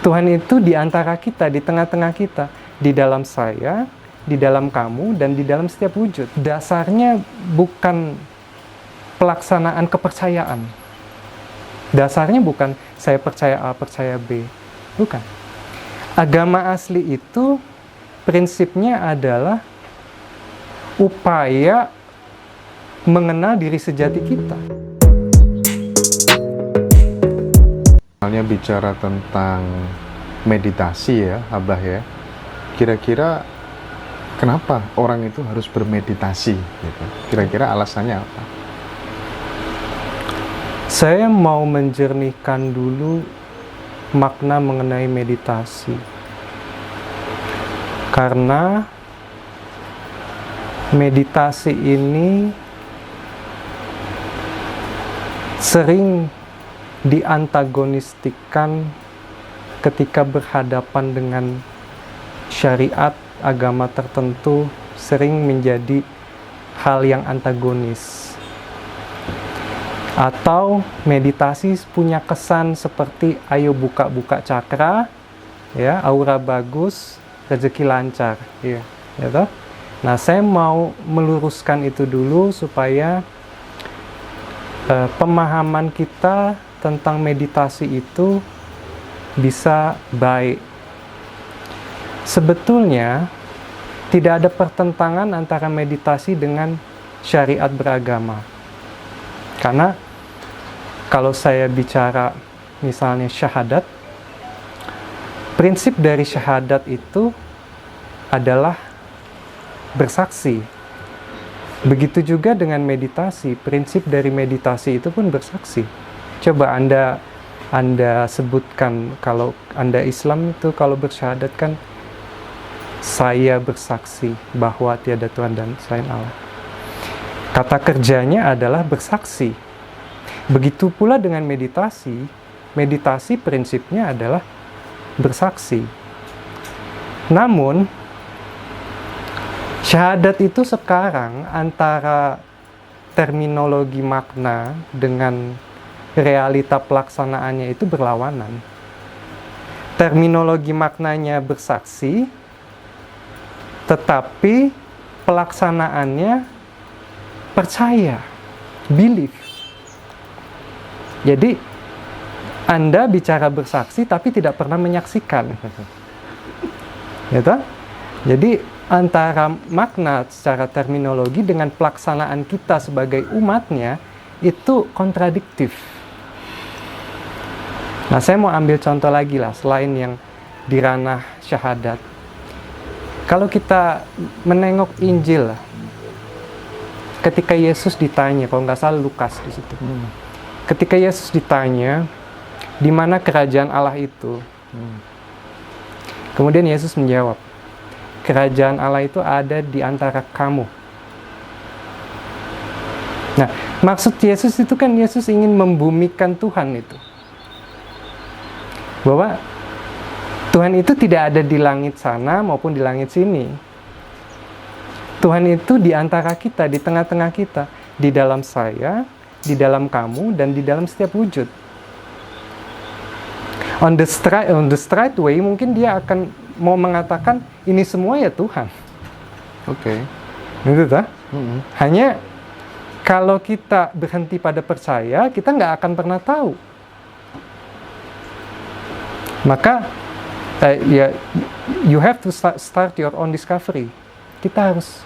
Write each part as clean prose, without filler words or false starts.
Tuhan itu di antara kita, di tengah-tengah kita, di dalam saya, di dalam kamu, dan di dalam setiap wujud. Dasarnya bukan pelaksanaan kepercayaan. Dasarnya bukan saya percaya A, percaya B. Bukan. Agama asli itu prinsipnya adalah upaya mengenal diri sejati kita. Misalnya bicara tentang meditasi ya, Abah ya. Kira-kira kenapa orang itu harus bermeditasi gitu? Kira-kira alasannya apa? Saya mau menjernihkan dulu makna mengenai meditasi. Karena meditasi ini sering diantagonistikan ketika berhadapan dengan syariat agama tertentu, sering menjadi hal yang antagonis. Atau meditasi punya kesan seperti ayo buka-buka cakra, ya, aura bagus, rezeki lancar, ya, gitu. Nah, saya mau meluruskan itu dulu supaya pemahaman kita tentang meditasi itu bisa baik. Sebetulnya tidak ada pertentangan antara meditasi dengan syariat beragama. Karena kalau saya bicara misalnya syahadat, prinsip dari syahadat itu adalah bersaksi. Begitu juga dengan meditasi, prinsip dari meditasi itu pun bersaksi. Coba Anda sebutkan, kalau Anda Islam itu kalau bersyahadat kan, saya bersaksi bahwa tiada Tuhan dan selain Allah. Kata kerjanya adalah bersaksi. Begitu pula dengan meditasi. Meditasi prinsipnya adalah bersaksi. Namun, syahadat itu sekarang antara terminologi makna dengan realita pelaksanaannya itu berlawanan. Terminologi maknanya bersaksi, tetapi pelaksanaannya percaya, belief. Jadi, Anda bicara bersaksi tapi tidak pernah menyaksikan. Gitu? Jadi, antara makna secara terminologi dengan pelaksanaan kita sebagai umatnya itu kontradiktif. Nah, saya mau ambil contoh lagi lah, selain yang di ranah syahadat. Kalau kita menengok Injil, ketika Yesus ditanya, kalau nggak salah Lukas di situ. Ketika Yesus ditanya, di mana kerajaan Allah itu? Kemudian Yesus menjawab, kerajaan Allah itu ada di antara kamu. Nah, maksud Yesus itu kan Yesus ingin membumikan Tuhan itu. Bahwa Tuhan itu tidak ada di langit sana maupun di langit sini. Tuhan itu di antara kita, di tengah-tengah kita, di dalam saya, di dalam kamu, dan di dalam setiap wujud. On the straight way, mungkin dia akan mau mengatakan, ini semua ya Tuhan. Oke. Gitu tak? Hanya kalau kita berhenti pada percaya, kita nggak akan pernah tahu. Maka, you have to start your own discovery. Kita harus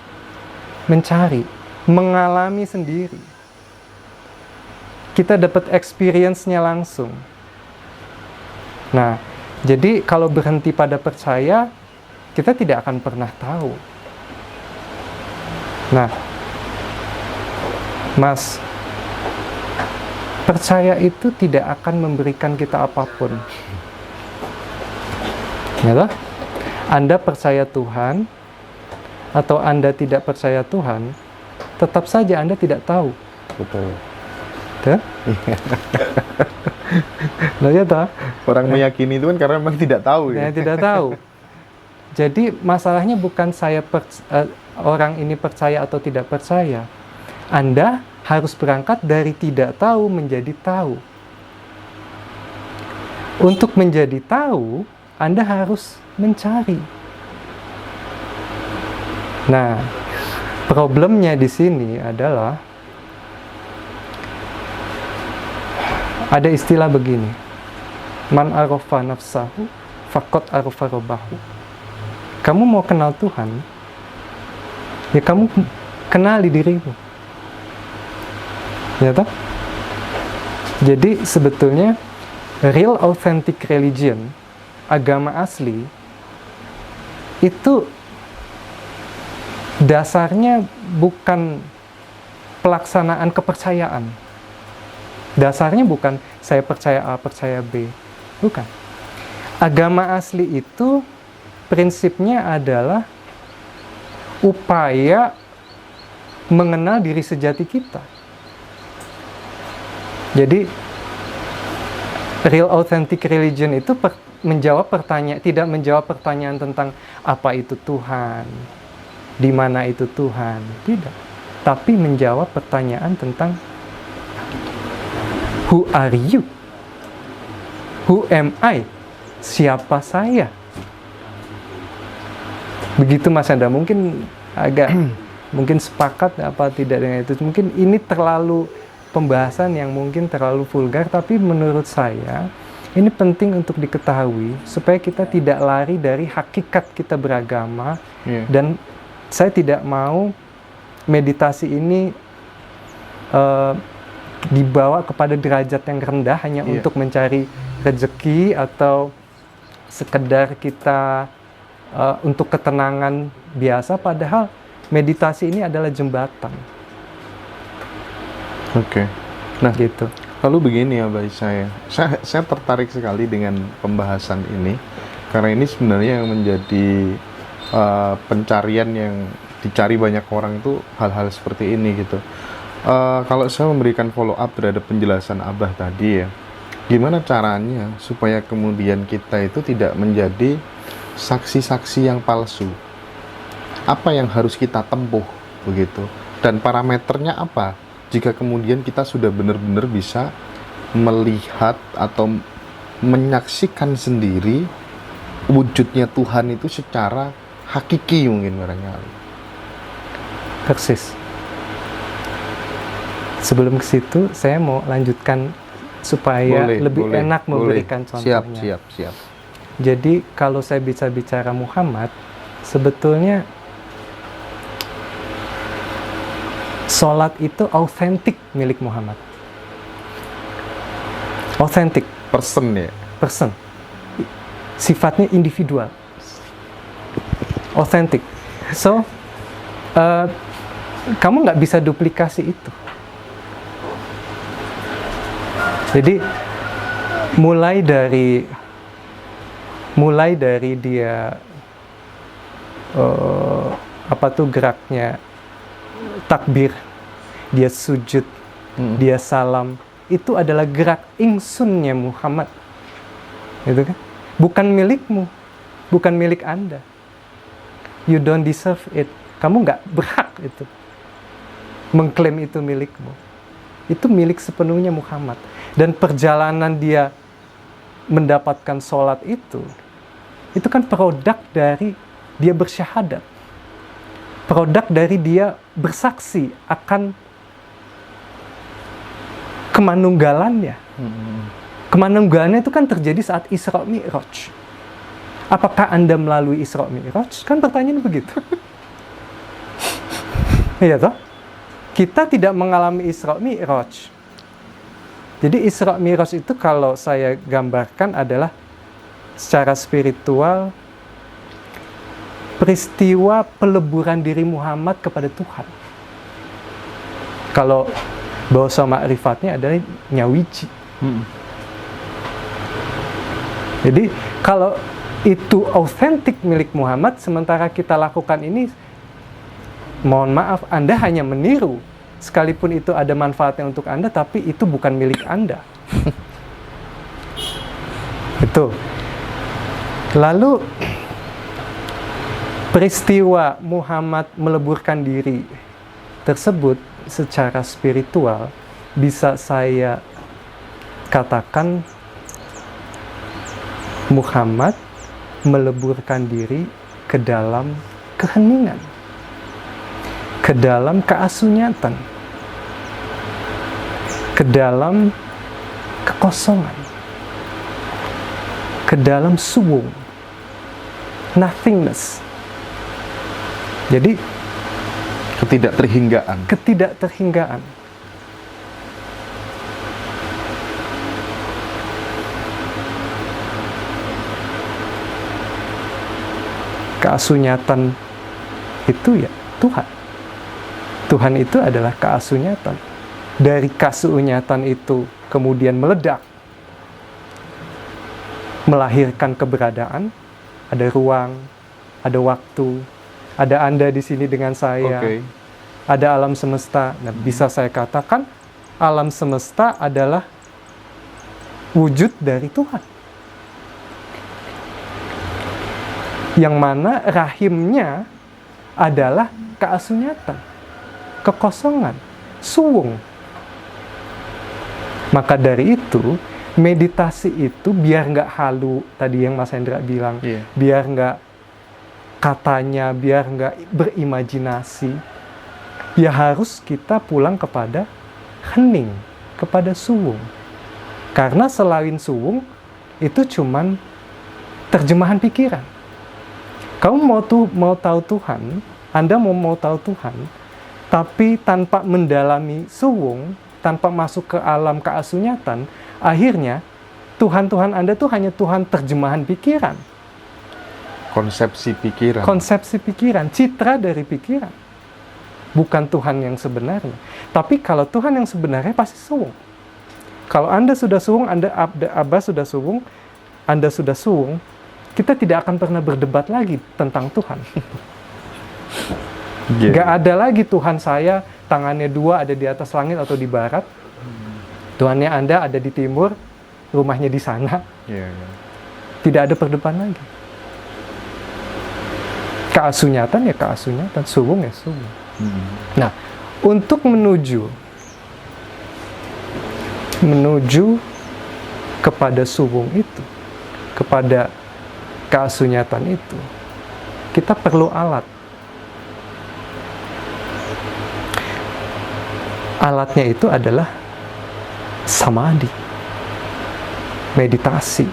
mencari, mengalami sendiri. Kita dapat experience-nya langsung. Nah, jadi kalau berhenti pada percaya, kita tidak akan pernah tahu. Nah, Mas, percaya itu tidak akan memberikan kita apapun. Ya, Anda percaya Tuhan, atau Anda tidak percaya Tuhan, tetap saja Anda tidak tahu. Betul. Tuh? Nah, ya toh? Orang meyakini itu kan karena memang tidak tahu ya. Tidak tahu. Jadi masalahnya bukan orang ini percaya atau tidak percaya. Anda harus berangkat dari tidak tahu menjadi tahu. Untuk menjadi tahu, Anda harus mencari. Nah, problemnya di sini adalah ada istilah begini. Man arafa nafsahu faqad arafa rabbahu. Kamu mau kenal Tuhan, ya kamu kenali dirimu. Ya toh? Jadi sebetulnya real authentic religion, agama asli, itu dasarnya bukan pelaksanaan kepercayaan. Dasarnya bukan saya percaya A, percaya B. Bukan. Agama asli itu prinsipnya adalah upaya mengenal diri sejati kita. Jadi real authentic religion itu tidak menjawab pertanyaan tentang apa itu Tuhan, di mana itu Tuhan, tidak. Tapi menjawab pertanyaan tentang who are you? Who am I? Siapa saya? Begitu Mas Anda, mungkin agak mungkin sepakat apa tidak dengan itu. Mungkin ini terlalu pembahasan yang mungkin terlalu vulgar, tapi menurut saya ini penting untuk diketahui supaya kita tidak lari dari hakikat kita beragama. Dan saya tidak mau meditasi ini dibawa kepada derajat yang rendah hanya untuk mencari rezeki atau sekedar kita untuk ketenangan biasa, padahal meditasi ini adalah jembatan. Oke. Nah, gitu. Lalu begini ya, Baik, saya tertarik sekali dengan pembahasan ini karena ini sebenarnya yang menjadi pencarian yang dicari banyak orang itu hal-hal seperti ini gitu. Kalau saya memberikan follow up terhadap penjelasan Abah tadi ya, gimana caranya supaya kemudian kita itu tidak menjadi saksi-saksi yang palsu? Apa yang harus kita tempuh begitu? Dan parameternya apa? Jika kemudian kita sudah benar-benar bisa melihat atau menyaksikan sendiri wujudnya Tuhan itu secara hakiki mungkin barangkali. Persis. Sebelum ke situ, saya mau lanjutkan supaya lebih enak memberikan contohnya. Siap. Jadi kalau saya bisa bicara Muhammad, sebetulnya sholat itu autentik milik Muhammad. Autentik. Person ya? Person. Sifatnya individual. Autentik. So, kamu nggak bisa duplikasi itu. Jadi, mulai dari dia geraknya takbir, dia sujud, dia salam, itu adalah gerak ingsunnya Muhammad, gitu kan? Bukan milikmu, bukan milik Anda. You don't deserve it. Kamu nggak berhak itu mengklaim itu milikmu. Itu milik sepenuhnya Muhammad. Dan perjalanan dia mendapatkan sholat itu kan produk dari dia bersyahadat. Produk dari dia bersaksi akan kemanunggalannya. Kemanunggalannya itu kan terjadi saat Isra Mi'raj. Apakah Anda melalui Isra Mi'raj? Kan pertanyaan begitu. Iya toh? Kita tidak mengalami Isra Mi'raj. Jadi Isra Mi'raj itu kalau saya gambarkan adalah secara spiritual peristiwa peleburan diri Muhammad kepada Tuhan. Kalau bahasa ma'rifatnya adalah nyawiji. Jadi kalau itu autentik milik Muhammad, sementara kita lakukan ini, mohon maaf, Anda hanya meniru. Sekalipun itu ada manfaatnya untuk Anda, tapi itu bukan milik Anda. Itu. Lalu peristiwa Muhammad meleburkan diri tersebut secara spiritual bisa saya katakan Muhammad meleburkan diri ke dalam keheningan, ke dalam keasunyatan, ke dalam kekosongan, ke dalam suwung, nothingness. Jadi ketidakterhinggaan. Keasunyatan itu ya Tuhan. Tuhan itu adalah keasunyatan. Dari keasunyatan itu kemudian meledak, melahirkan keberadaan, ada ruang, ada waktu, ada Anda di sini dengan saya, ada alam semesta. Nah, bisa saya katakan alam semesta adalah wujud dari Tuhan. Yang mana rahimnya adalah keasunyatan, kekosongan, suwung. Maka dari itu, meditasi itu biar nggak halu, tadi yang Mas Hendra bilang, biar nggak katanya, biar nggak berimajinasi, ya harus kita pulang kepada hening, kepada suwung. Karena selain suwung, itu cuman terjemahan pikiran. Kamu mau tahu Tuhan, Anda mau tahu Tuhan, tapi tanpa mendalami suwung, tanpa masuk ke alam keasunyatan, akhirnya Tuhan Anda tuh hanya Tuhan terjemahan pikiran. Konsepsi pikiran, citra dari pikiran. Bukan Tuhan yang sebenarnya. Tapi kalau Tuhan yang sebenarnya pasti suwung. Kalau Anda sudah suwung, Abah sudah suwung, Anda sudah suwung, kita tidak akan pernah berdebat lagi tentang Tuhan. Gak ada lagi Tuhan saya, tangannya dua ada di atas langit atau di barat. Tuhannya Anda ada di timur, rumahnya di sana. Tidak ada perdebatan lagi. Keasunyatan ya keasunyatan, suwung ya suwung. Nah, untuk menuju kepada suwung itu, kepada keasunyatan itu, kita perlu alat. Alatnya itu adalah samadhi, meditasi.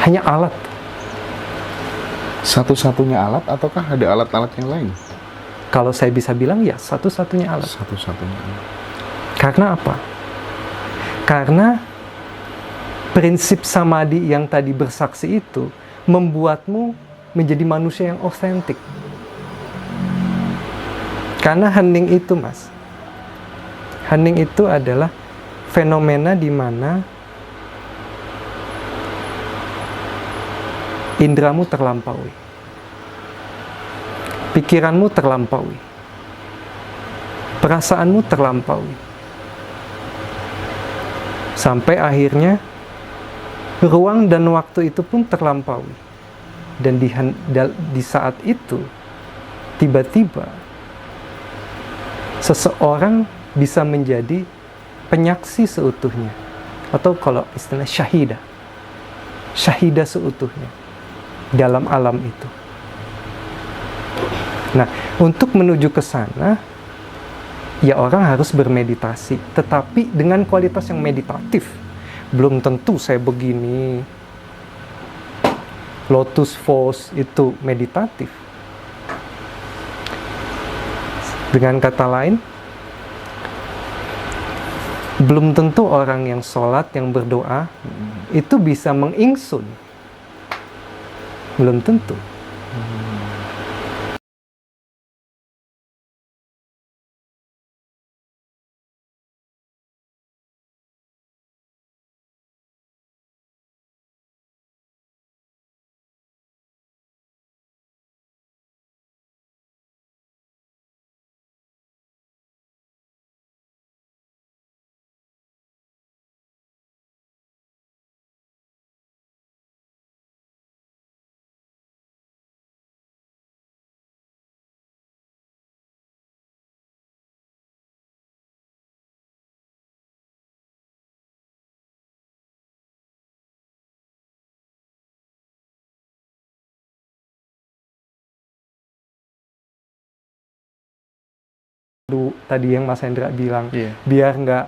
Hanya alat. Satu-satunya alat ataukah ada alat-alat yang lain? Kalau saya bisa bilang ya satu-satunya alat. Satu-satunya alat. Karena apa? Karena prinsip samadhi yang tadi bersaksi itu membuatmu menjadi manusia yang otentik. Karena hening itu, Mas. Hening itu adalah fenomena di mana indramu terlampaui. Pikiranmu terlampaui. Perasaanmu terlampaui. Sampai akhirnya ruang dan waktu itu pun terlampaui. Dan di saat itu, tiba-tiba, seseorang bisa menjadi penyaksi seutuhnya. Atau kalau istilah syahidah. Syahidah seutuhnya. Dalam alam itu. Nah, untuk menuju ke sana, ya orang harus bermeditasi. Tetapi dengan kualitas yang meditatif. Belum tentu saya begini, lotus pose itu meditatif. Dengan kata lain, belum tentu orang yang sholat, yang berdoa, itu bisa mengingsun. Belum tentu. tadi yang Mas Hendra bilang, Iya. biar nggak